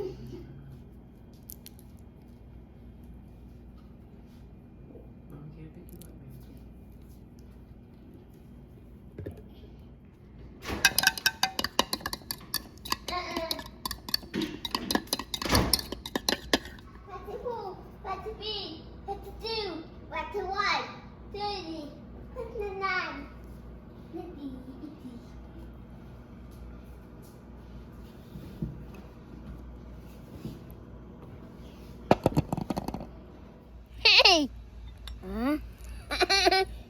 can't pick you up, man. What to who? What to be? What to do? What to what? 30. What to 9? Hey!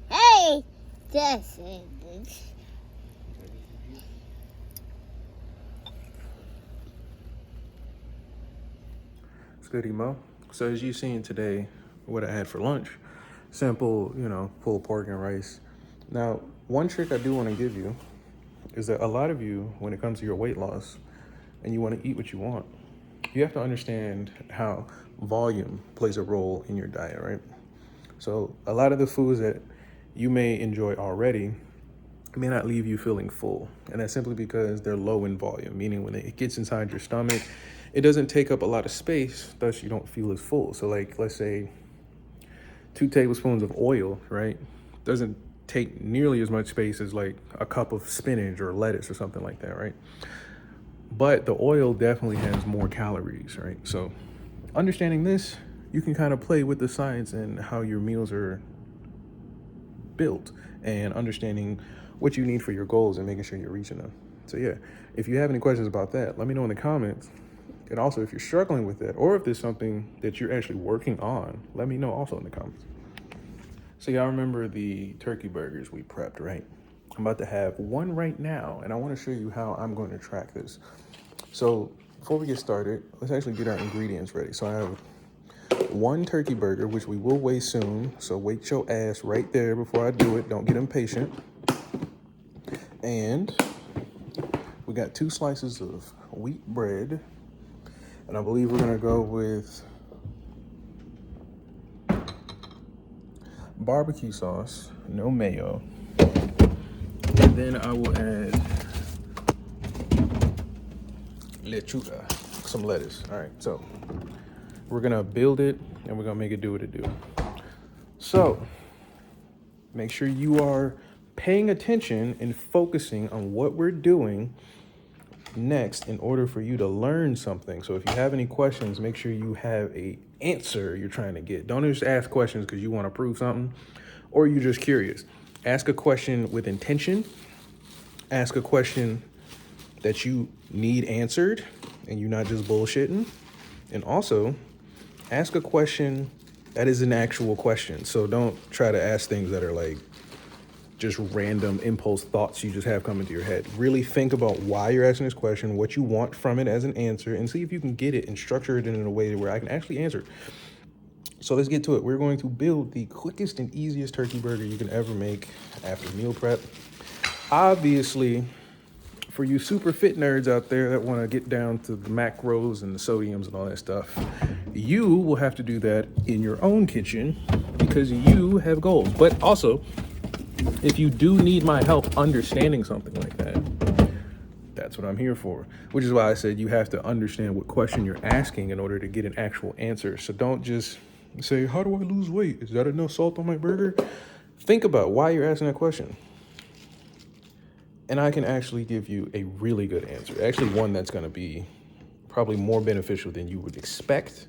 Hey! Just It's good, Emo. So as you've seen today, what I had for lunch, simple, pulled pork and rice. Now, one trick I do want to give you is that a lot of you, when it comes to your weight loss and you want to eat what you want, you have to understand how volume plays a role in your diet, right? So a lot of the foods that you may enjoy already may not leave you feeling full. And that's simply because they're low in volume, meaning when it gets inside your stomach, it doesn't take up a lot of space, thus you don't feel as full. So like, let's say 2 tablespoons of oil, right? Doesn't take nearly as much space as like a cup of spinach or lettuce or something like that, right? But the oil definitely has more calories, right? So understanding this, you can kind of play with the science and how your meals are built and understanding what you need for your goals and making sure you're reaching them. So yeah, if you have any questions about that, let me know in the comments. And also if you're struggling with that, or if there's something that you're actually working on, let me know also in the comments. So y'all remember the turkey burgers we prepped, right? I'm about to have one right now, and I want to show you how I'm going to track this. So before we get started, let's actually get our ingredients ready. So I have 1 turkey burger, which we will weigh soon. So wait your ass right there before I do it. Don't get impatient. And we got 2 slices of wheat bread. And I believe we're gonna go with barbecue sauce, no mayo. And then I will add lechuga, some lettuce. All right, so we're gonna build it and we're gonna make it do what it do. So make sure you are paying attention and focusing on what we're doing next in order for you to learn something. So if you have any questions, make sure you have a answer you're trying to get. Don't just ask questions because you want to prove something or you're just curious. Ask a question with intention. Ask a question that you need answered and you're not just bullshitting. And also ask a question that is an actual question. So don't try to ask things that are like just random impulse thoughts you just have come into your head. Really think about why you're asking this question, what you want from it as an answer, and see if you can get it and structure it in a way where I can actually answer it. So let's get to it. We're going to build the quickest and easiest turkey burger you can ever make after meal prep. Obviously, for you super fit nerds out there that want to get down to the macros and the sodiums and all that stuff, you will have to do that in your own kitchen because you have goals. But also, if you do need my help understanding something like that, that's what I'm here for. Which is why I said you have to understand what question you're asking in order to get an actual answer. So don't just say, how do I lose weight? Is that enough salt on my burger? Think about why you're asking that question. And I can actually give you a really good answer. Actually, one that's going to be probably more beneficial than you would expect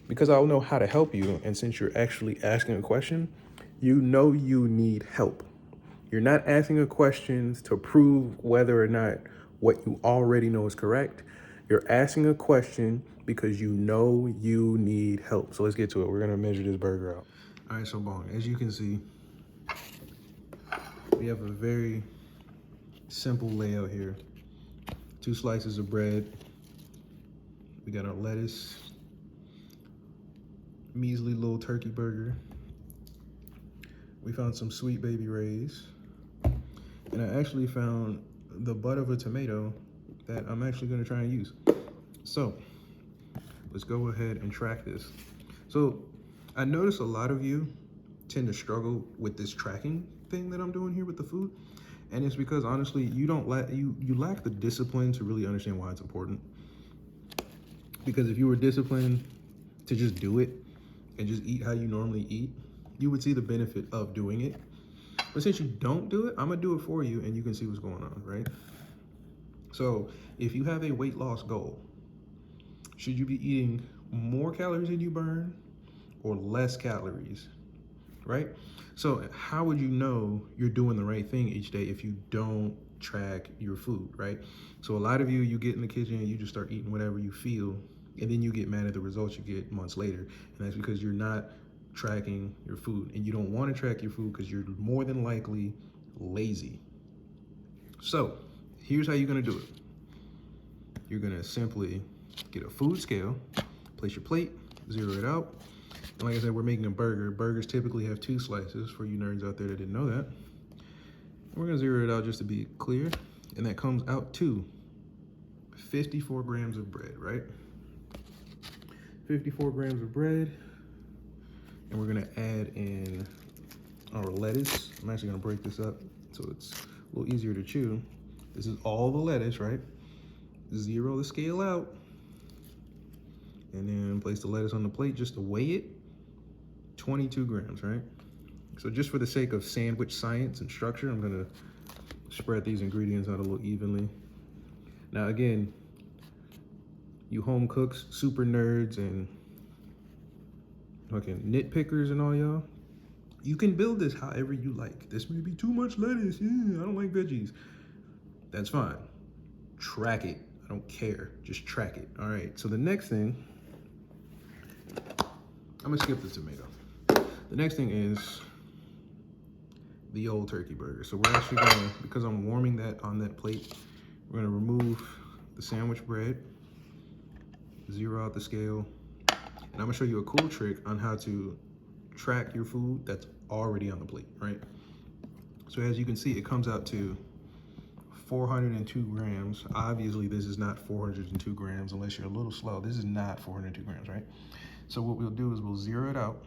because I'll know how to help you. And since you're actually asking a question, you know you need help. You're not asking a question to prove whether or not what you already know is correct. You're asking a question because you know you need help. So let's get to it. We're gonna measure this burger out. All right, so Bong, as you can see, we have a very simple layout here. 2 slices of bread. We got our lettuce, measly little turkey burger. We found some Sweet Baby Ray's. And I actually found the butt of a tomato that I'm actually gonna try and use. So let's go ahead and track this. So I notice a lot of you tend to struggle with this tracking thing that I'm doing here with the food. And it's because honestly, you lack the discipline to really understand why it's important. Because if you were disciplined to just do it and just eat how you normally eat, you would see the benefit of doing it. But since you don't do it, I'm gonna do it for you and you can see what's going on, right? So if you have a weight loss goal, should you be eating more calories than you burn or less calories, right? So how would you know you're doing the right thing each day if you don't track your food, right? So a lot of you get in the kitchen and you just start eating whatever you feel, and then you get mad at the results you get months later. And that's because you're not tracking your food, and you don't want to track your food because you're more than likely lazy. So here's how you're gonna do it. You're gonna simply get a food scale, place your plate, zero it out. And like I said, we're making a burger. Burgers typically have 2 slices for you nerds out there that didn't know that. And we're gonna zero it out just to be clear. And that comes out to 54 grams of bread, right? 54 grams of bread. And we're gonna add in our lettuce. I'm actually gonna break this up so it's a little easier to chew. This is all the lettuce, right? Zero the scale out. And then place the lettuce on the plate just to weigh it. 22 grams, right? So just for the sake of sandwich science and structure, I'm gonna spread these ingredients out a little evenly. Now again, you home cooks, super nerds, and fucking nitpickers and all y'all, you can build this however you like. This may be too much lettuce, yeah, I don't like veggies. That's fine, track it, I don't care, just track it. All right, so the next thing, I'm gonna skip the tomato. The next thing is the old turkey burger. So we're actually gonna, because I'm warming that on that plate, we're gonna remove the sandwich bread, zero out the scale, and I'm gonna show you a cool trick on how to track your food that's already on the plate, right? So as you can see, it comes out to 402 grams. Obviously, this is not 402 grams unless you're a little slow. This is not 402 grams, right? So what we'll do is we'll zero it out.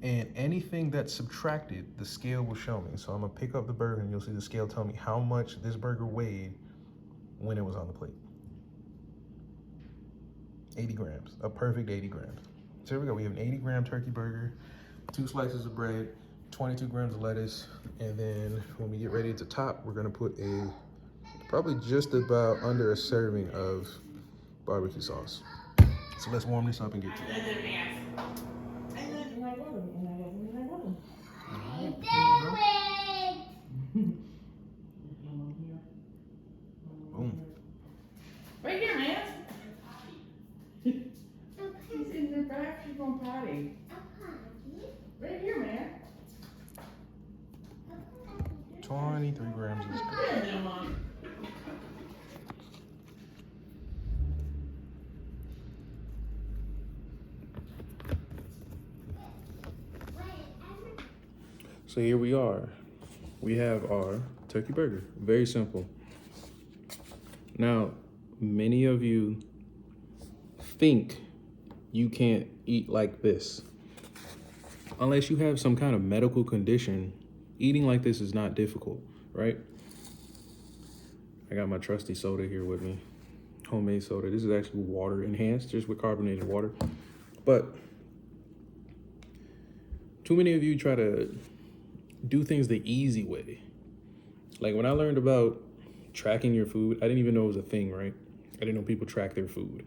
And anything that's subtracted, the scale will show me. So I'm gonna pick up the burger and you'll see the scale tell me how much this burger weighed when it was on the plate. 80 grams, a perfect 80 grams. So here we go, we have an 80 gram turkey burger, 2 slices of bread, 22 grams of lettuce, and then when we get ready to top, we're gonna put probably just about under a serving of barbecue sauce. So let's warm this up and get to it. Boom. Right here, man. She's in the back. She's gonna potty. Right here, man. 23 grams is good. So here we are. We have our turkey burger. Very simple. Now, many of you think you can't eat like this. Unless you have some kind of medical condition, eating like this is not difficult, right? I got my trusty soda here with me. Homemade soda. This is actually water enhanced, just with carbonated water. But too many of you try to do things the easy way. Like when I learned about tracking your food, I didn't even know it was a thing, right? I didn't know people track their food.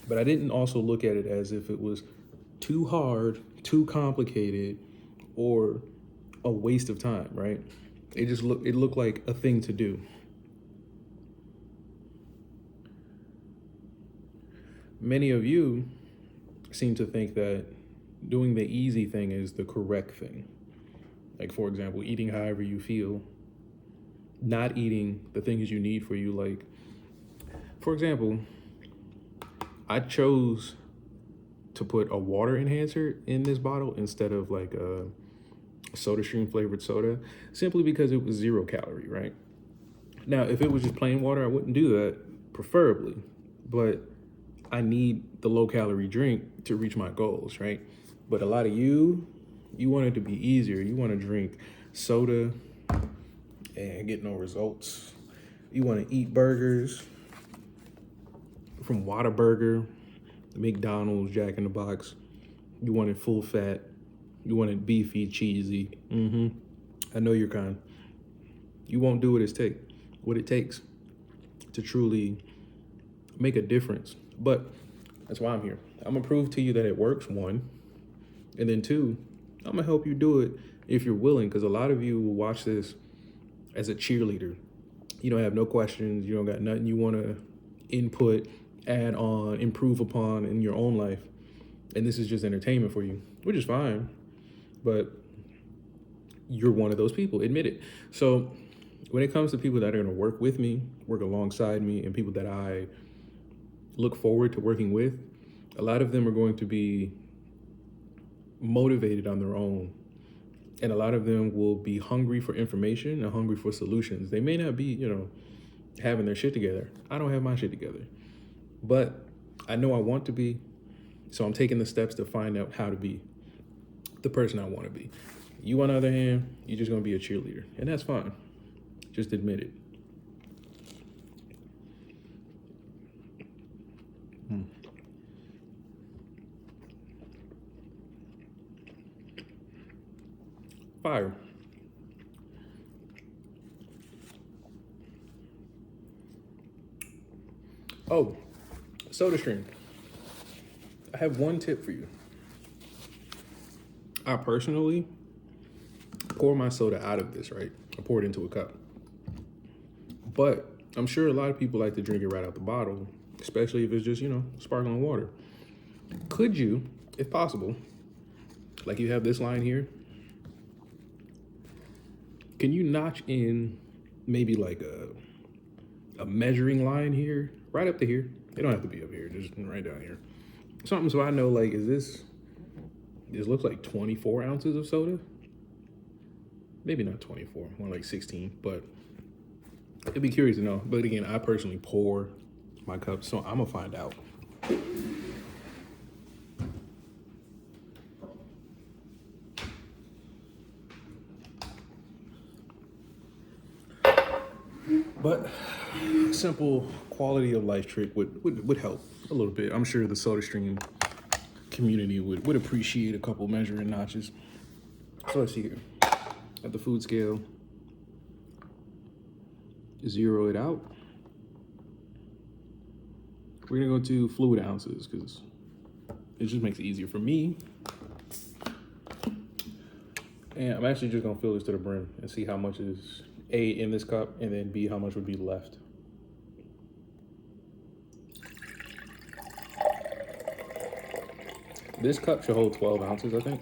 But I didn't also look at it as if it was too hard, too complicated, or a waste of time, right? It looked like a thing to do. Many of you seem to think that doing the easy thing is the correct thing. Like, for example, eating however you feel, not eating the things you need for you. Like, for example, I chose to put a water enhancer in this bottle instead of like a SodaStream flavored soda, simply because it was 0 calorie, right? Now, if it was just plain water, I wouldn't do that, preferably, but I need the low calorie drink to reach my goals, right? But a lot of you want it to be easier. You want to drink soda and get no results. You want to eat burgers from Whataburger, McDonald's, Jack in the Box. You want it full fat. You want it beefy, cheesy. I know your kind. You won't do what it takes to truly make a difference. But that's why I'm here. I'm gonna prove to you that it works, one. And then two, I'm gonna help you do it if you're willing, because a lot of you will watch this as a cheerleader. You don't have no questions. You don't got nothing you wanna input, add on, improve upon in your own life. And this is just entertainment for you, which is fine. But you're one of those people, admit it. So when it comes to people that are gonna work with me, work alongside me, and people that I look forward to working with, a lot of them are going to be motivated on their own. And a lot of them will be hungry for information and hungry for solutions. They may not be, having their shit together. I don't have my shit together. But I know I want to be, so I'm taking the steps to find out how to be the person I want to be. You, on the other hand, you're just going to be a cheerleader, and that's fine. Just admit it. Fire. Oh, SodaStream. I have one tip for you. I personally pour my soda out of this, right? I pour it into a cup. But I'm sure a lot of people like to drink it right out the bottle, especially if it's just, sparkling water. Could you, if possible, like you have this line here, can you notch in maybe like a measuring line here, right up to here? It don't have to be up here, just right down here. Something so I know, like, this looks like 24 ounces of soda. Maybe not 24, more like 16, but it'd be curious to know. But again, I personally pour my cup, so I'm gonna find out. But a simple quality of life trick would help a little bit. I'm sure the SodaStream community would appreciate a couple measuring notches. So let's see here. At the food scale, zero it out. We're gonna go to fluid ounces because it just makes it easier for me. And I'm actually just gonna fill this to the brim and see how much is A, in this cup, and then B, how much would be left. This cup should hold 12 ounces, I think.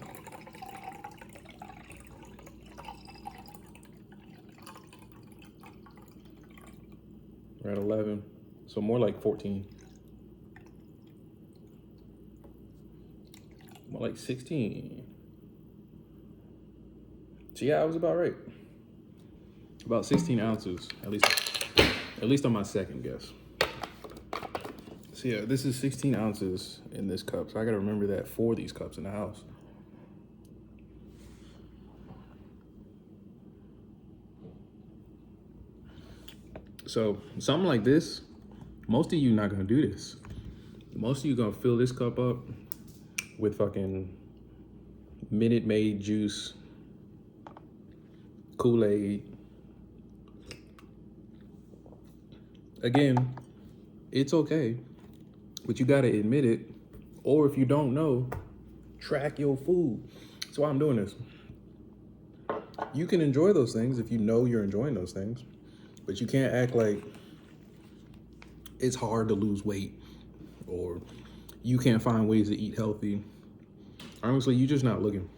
We're at 11, so more like 14. More like 16. So yeah, I was about right. About 16 ounces, at least on my second guess. So yeah, this is 16 ounces in this cup. So I gotta remember that for these cups in the house. So something like this, most of you not gonna do this. Most of you gonna fill this cup up with fucking Minute Maid juice, Kool-Aid. Again, it's okay, but you gotta admit it, or if you don't know, track your food. That's why I'm doing this. You can enjoy those things if you know you're enjoying those things, but you can't act like it's hard to lose weight or you can't find ways to eat healthy. Honestly, you're just not looking.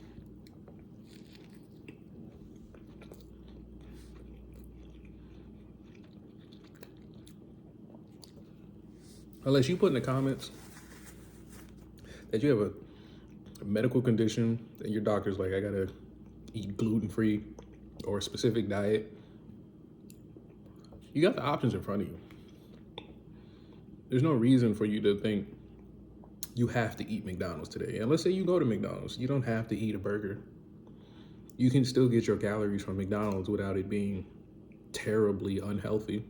Unless you put in the comments that you have a medical condition and your doctor's like, I gotta eat gluten-free or a specific diet. You got the options in front of you. There's no reason for you to think you have to eat McDonald's today. And let's say you go to McDonald's, you don't have to eat a burger. You can still get your calories from McDonald's without it being terribly unhealthy.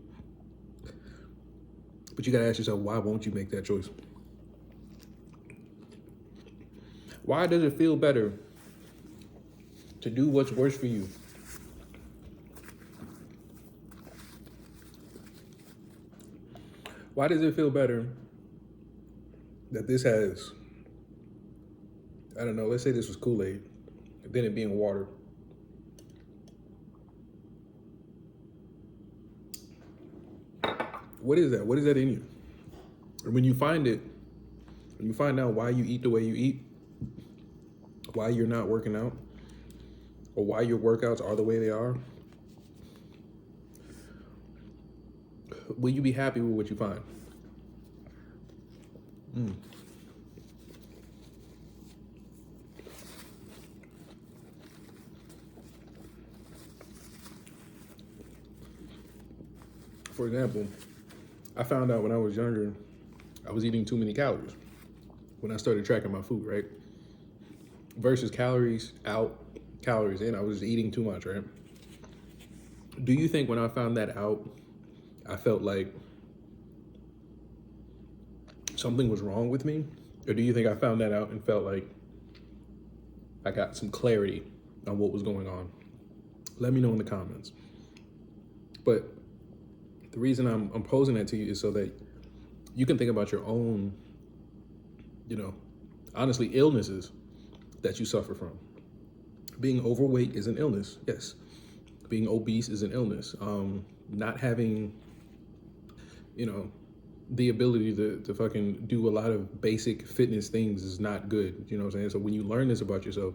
But you gotta ask yourself, why won't you make that choice? Why does it feel better to do what's worse for you? Why does it feel better that this has, I don't know, let's say this was Kool-Aid, than it being water? What is that? What is that in you? And when you find it, when you find out why you eat the way you eat, why you're not working out, or why your workouts are the way they are, will you be happy with what you find? For example, I found out when I was younger, I was eating too many calories when I started tracking my food, right? Versus calories out, calories in, I was eating too much, right? Do you think when I found that out, I felt like something was wrong with me? Or do you think I found that out and felt like I got some clarity on what was going on? Let me know in the comments. But the reason I'm posing that to you is so that you can think about your own, honestly, illnesses that you suffer from. Being overweight is an illness, yes. Being obese is an illness. Not having, the ability to fucking do a lot of basic fitness things is not good. You know what I'm saying? So when you learn this about yourself,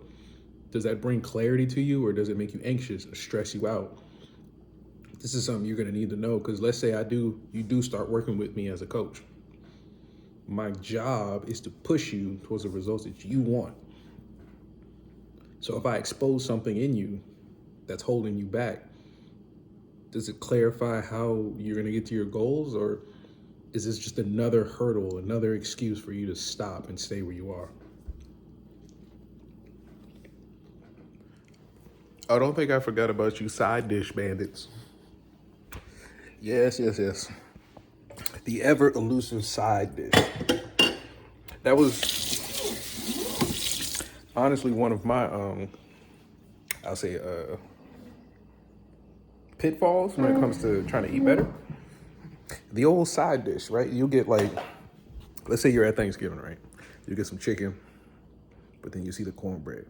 does that bring clarity to you, or does it make you anxious or stress you out? This is something you're gonna need to know, because let's say you do start working with me as a coach. My job is to push you towards the results that you want. So if I expose something in you that's holding you back, does it clarify how you're gonna get to your goals, or is this just another hurdle, another excuse for you to stop and stay where you are? I don't think I forgot about you side dish bandits. Yes. The ever elusive side dish. That was honestly one of my, I'll say, pitfalls when it comes to trying to eat better. The old side dish, right? You get like, let's say you're at Thanksgiving, right? You get some chicken, but then you see the cornbread.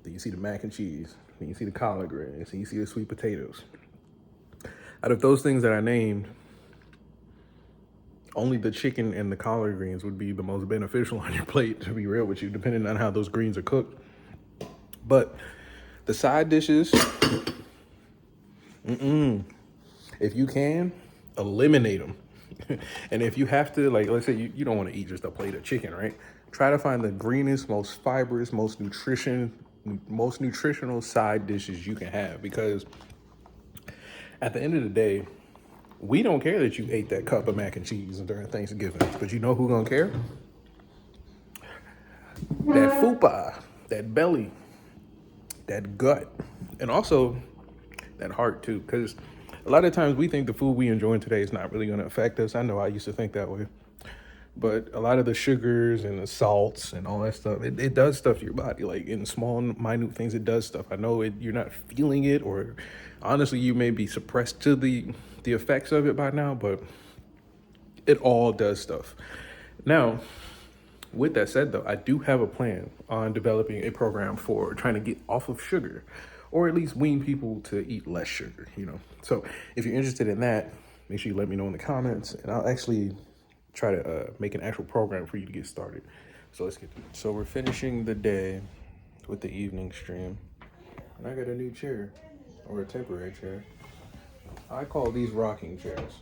Then you see the mac and cheese. Then you see the collard greens. And you see the sweet potatoes. Out of those things that I named, only the chicken and the collard greens would be the most beneficial on your plate, to be real with you, depending on how those greens are cooked. But the side dishes, if you can, eliminate them. And if you have to, like, let's say you don't want to eat just a plate of chicken, right? Try to find the greenest, most fibrous, most nutritional side dishes you can have, because at the end of the day, we don't care that you ate that cup of mac and cheese during Thanksgiving, but you know who's gonna care? That fupa, that belly, that gut, and also that heart too, because a lot of times we think the food we enjoy today is not really gonna affect us. I know I used to think that way. But a lot of the sugars and the salts and all that stuff, it does stuff to your body. Like in small, minute things, it does stuff. I know you're not feeling it, or honestly, you may be suppressed to the effects of it by now, but it all does stuff. Now, with that said though, I do have a plan on developing a program for trying to get off of sugar, or at least wean people to eat less sugar, So if you're interested in that, make sure you let me know in the comments, and I'll actually try to make an actual program for you to get started. So let's get to it. So we're finishing the day with the evening stream, and I got a new chair, or a temporary chair. I call these rocking chairs.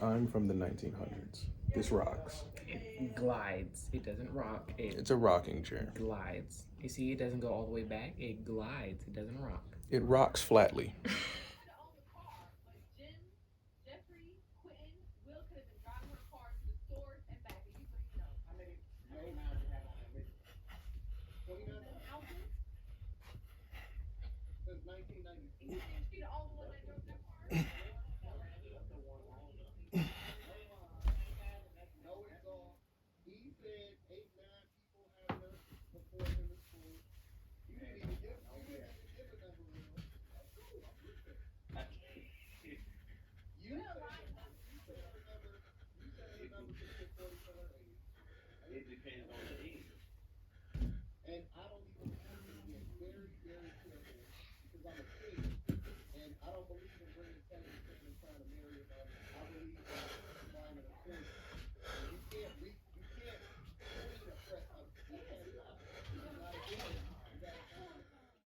I'm from the 1900s. This rocks. It glides. It doesn't rock. It's a rocking chair. Glides. You see, it doesn't go all the way back. It glides. It doesn't rock. It rocks flatly. It depends on the age. And I don't even have to get very, very careful because I'm a kid.